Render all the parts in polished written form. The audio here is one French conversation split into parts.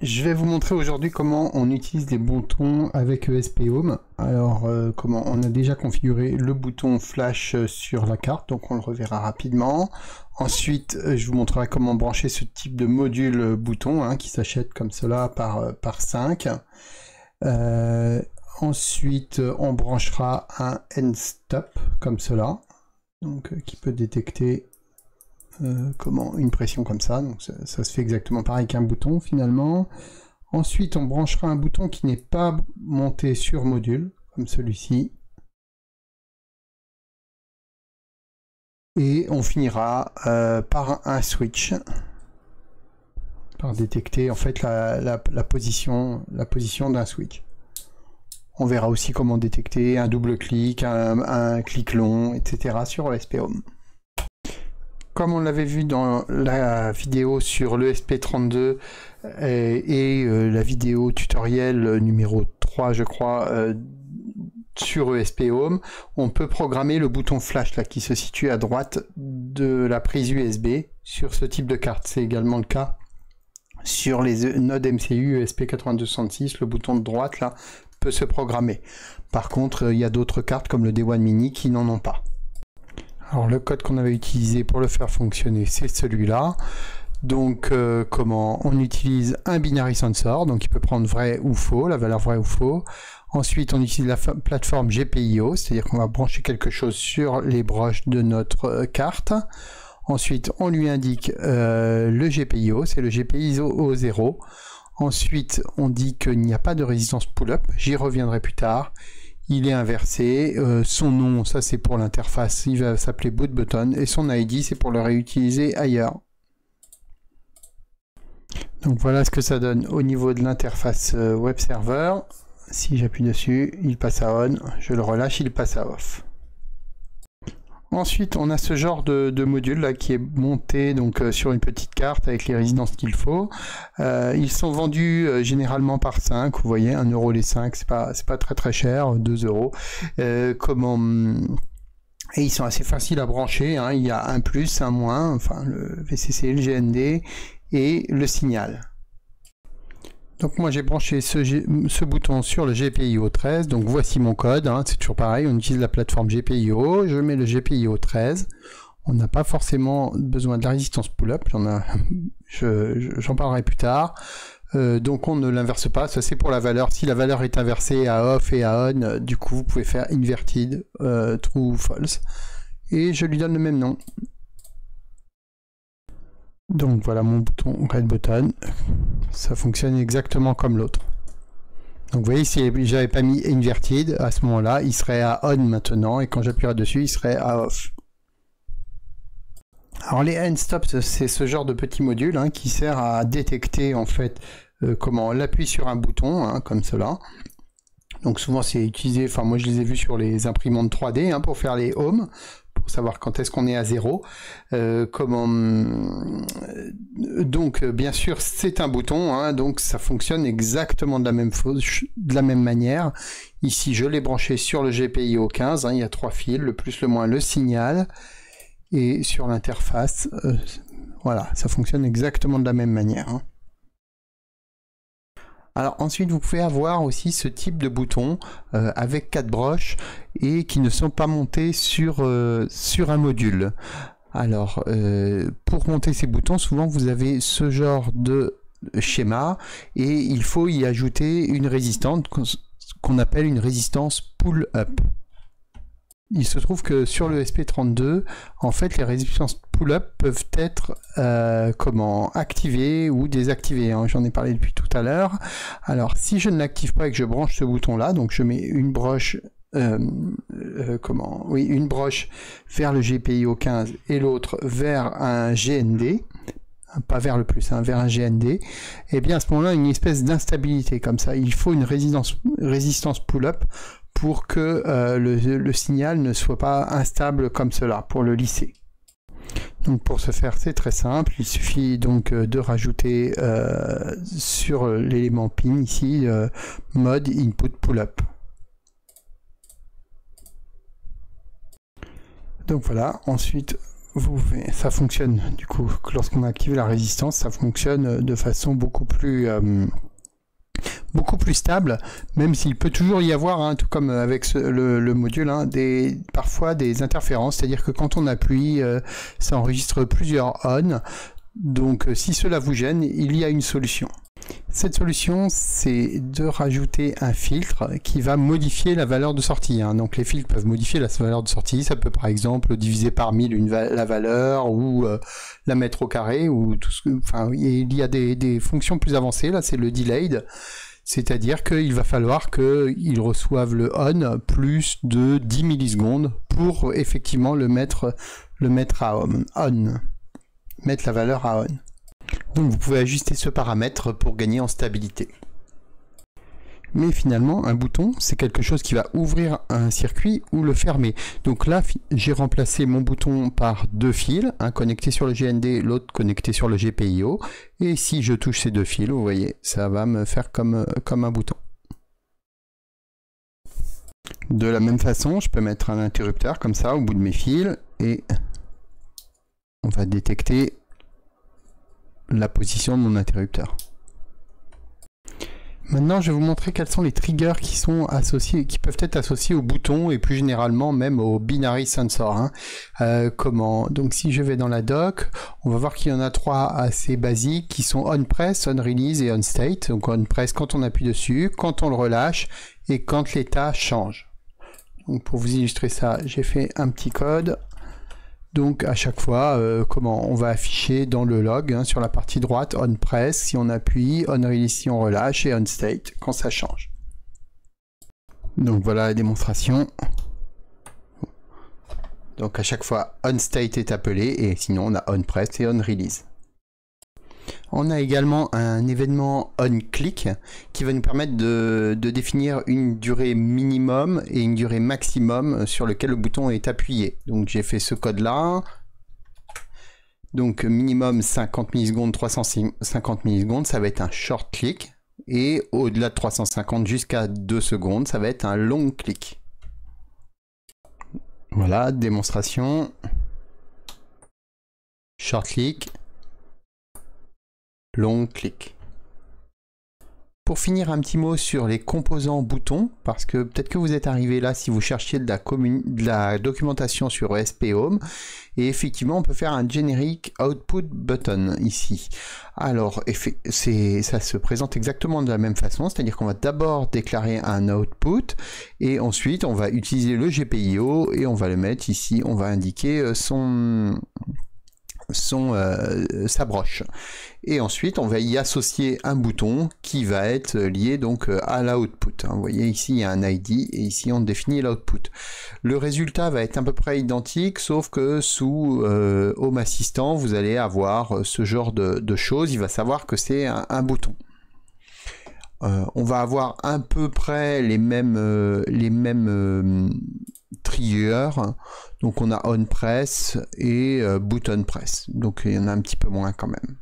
Je vais vous montrer aujourd'hui comment on utilise les boutons avec ESP Home. Alors, comment on a déjà configuré le bouton flash sur la carte, donc on le reverra rapidement. Ensuite, je vous montrerai comment brancher ce type de module bouton hein, qui s'achète comme cela par 5. Ensuite, on branchera un end stop comme cela, donc qui peut détecter une pression comme ça, donc ça se fait exactement pareil qu'un bouton finalement. Ensuite on branchera un bouton qui n'est pas monté sur module, comme celui-ci. Et on finira par un switch, par détecter en fait la position d'un switch. On verra aussi comment détecter un double clic, un clic long, etc. sur ESP Home. Comme on l'avait vu dans la vidéo sur l'ESP32 et la vidéo tutoriel numéro 3, je crois, sur ESP Home, on peut programmer le bouton flash là, qui se situe à droite de la prise USB sur ce type de carte. C'est également le cas sur les nodes MCU ESP8266, le bouton de droite là peut se programmer. Par contre, il y a d'autres cartes comme le D1 Mini qui n'en ont pas. Alors le code qu'on avait utilisé pour le faire fonctionner, c'est celui-là. Donc comment on utilise un binary sensor, donc il peut prendre vrai ou faux, la valeur vrai ou faux. Ensuite on utilise la plateforme GPIO, c'est-à-dire qu'on va brancher quelque chose sur les broches de notre carte. Ensuite on lui indique le GPIO, c'est le GPIO 0. Ensuite on dit qu'il n'y a pas de résistance pull-up, j'y reviendrai plus tard. Il est inversé, son nom, ça c'est pour l'interface, il va s'appeler boot button, et son ID c'est pour le réutiliser ailleurs. Donc voilà ce que ça donne au niveau de l'interface web server. Si j'appuie dessus, il passe à on, je le relâche, il passe à off. Ensuite, on a ce genre de module là qui est monté donc sur une petite carte avec les résistances qu'il faut. Ils sont vendus généralement par 5, vous voyez, 1 € les 5, c'est pas très cher, 2 €. Et ils sont assez faciles à brancher, hein. Il y a un plus, un moins, enfin le VCC, le GND et le signal. Donc moi j'ai branché ce bouton sur le GPIO 13, donc voici mon code, hein, c'est toujours pareil, on utilise la plateforme GPIO, je mets le GPIO 13, on n'a pas forcément besoin de la résistance pull-up, j'en parlerai plus tard, donc on ne l'inverse pas, ça c'est pour la valeur, si la valeur est inversée à off et à on, du coup vous pouvez faire inverted, true ou false, et je lui donne le même nom. Donc voilà mon bouton red button, ça fonctionne exactement comme l'autre. Donc vous voyez, si j'avais pas mis inverted, à ce moment-là, il serait à on maintenant, et quand j'appuierai dessus, il serait à off. Alors les end stops, c'est ce genre de petit module hein, qui sert à détecter en fait comment l'appui sur un bouton, hein, comme cela. Donc souvent c'est utilisé, enfin moi je les ai vus sur les imprimantes 3D hein, pour faire les home, pour savoir quand est-ce qu'on est à 0. Donc bien sûr c'est un bouton, hein, donc ça fonctionne exactement de la même manière. Ici je l'ai branché sur le GPIO 15, hein, il y a 3 fils, le plus le moins le signal, et sur l'interface, voilà, ça fonctionne exactement de la même manière. Hein. Alors ensuite vous pouvez avoir aussi ce type de boutons avec 4 broches et qui ne sont pas montés sur un module. Alors pour monter ces boutons, souvent vous avez ce genre de schéma et il faut y ajouter une résistance qu'on appelle une résistance pull-up. Il se trouve que sur le SP32, en fait, les résistances pull-up peuvent être activées ou désactivées. Hein. J'en ai parlé depuis tout à l'heure. Alors, si je ne l'active pas et que je branche ce bouton-là, donc je mets une broche, une broche vers le GPIO 15 et l'autre vers un GND. Pas vers le plus, hein, vers un GND, et bien à ce moment-là, une espèce d'instabilité comme ça. Il faut une résistance pull-up pour que le signal ne soit pas instable comme cela, pour le lisser. Donc pour ce faire, c'est très simple, il suffit donc de rajouter sur l'élément pin ici, mode input pull-up. Donc voilà, ensuite ça fonctionne du coup, lorsqu'on active la résistance, ça fonctionne de façon beaucoup plus stable, même s'il peut toujours y avoir, hein, tout comme avec le module, hein, parfois des interférences, c'est-à-dire que quand on appuie, ça enregistre plusieurs on. Donc si cela vous gêne, il y a une solution. Cette solution, c'est de rajouter un filtre qui va modifier la valeur de sortie, hein. Donc les filtres peuvent modifier la valeur de sortie, ça peut par exemple diviser par 1000 la valeur, ou la mettre au carré, ou tout ce que, enfin, il y a des fonctions plus avancées. Là c'est le delayed, c'est-à-dire qu'il va falloir qu'il reçoive le on plus de 10 millisecondes pour effectivement le mettre à on, mettre la valeur à on. Donc vous pouvez ajuster ce paramètre pour gagner en stabilité. Mais finalement, un bouton, c'est quelque chose qui va ouvrir un circuit ou le fermer. Donc là, j'ai remplacé mon bouton par deux fils, un connecté sur le GND, l'autre connecté sur le GPIO. Et si je touche ces deux fils, vous voyez, ça va me faire comme un bouton. De la même façon, je peux mettre un interrupteur comme ça au bout de mes fils et on va détecter la position de mon interrupteur. Maintenant, je vais vous montrer quels sont les triggers qui peuvent être associés au bouton et plus généralement même au binary sensor, hein. Donc si je vais dans la doc, on va voir qu'il y en a trois assez basiques qui sont on press, on release et on state. Donc on press quand on appuie dessus, quand on le relâche et quand l'état change. Donc pour vous illustrer ça, j'ai fait un petit code. Donc à chaque fois, on va afficher dans le log, hein, sur la partie droite, on press si on appuie, on release si on relâche et on state quand ça change. Donc voilà la démonstration. Donc à chaque fois, on state est appelé et sinon on a on press et on release. On a également un événement onClick qui va nous permettre de définir une durée minimum et une durée maximum sur lequel le bouton est appuyé. Donc j'ai fait ce code là. Donc minimum 50 millisecondes, 350 millisecondes, ça va être un short click. Et au-delà de 350 jusqu'à 2 secondes, ça va être un long click. Voilà, démonstration. Short click. Long click. Pour finir, un petit mot sur les composants boutons, parce que peut-être que vous êtes arrivé là si vous cherchiez de la documentation sur ESP Home, et effectivement on peut faire un generic output button ici. Alors ça se présente exactement de la même façon, c'est-à-dire qu'on va d'abord déclarer un output, et ensuite on va utiliser le GPIO, et on va le mettre ici, on va indiquer sa broche, et ensuite on va y associer un bouton qui va être lié donc à l'output. Vous voyez ici il y a un ID et ici on définit l'output. Le résultat va être à peu près identique, sauf que sous Home Assistant vous allez avoir ce genre de choses. Il va savoir que c'est un bouton. On va avoir à peu près les mêmes triggers. Donc on a on press et button press. Donc il y en a un petit peu moins quand même.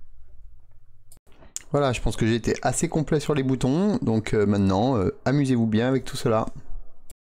Voilà, je pense que j'ai été assez complet sur les boutons. Donc maintenant, amusez-vous bien avec tout cela.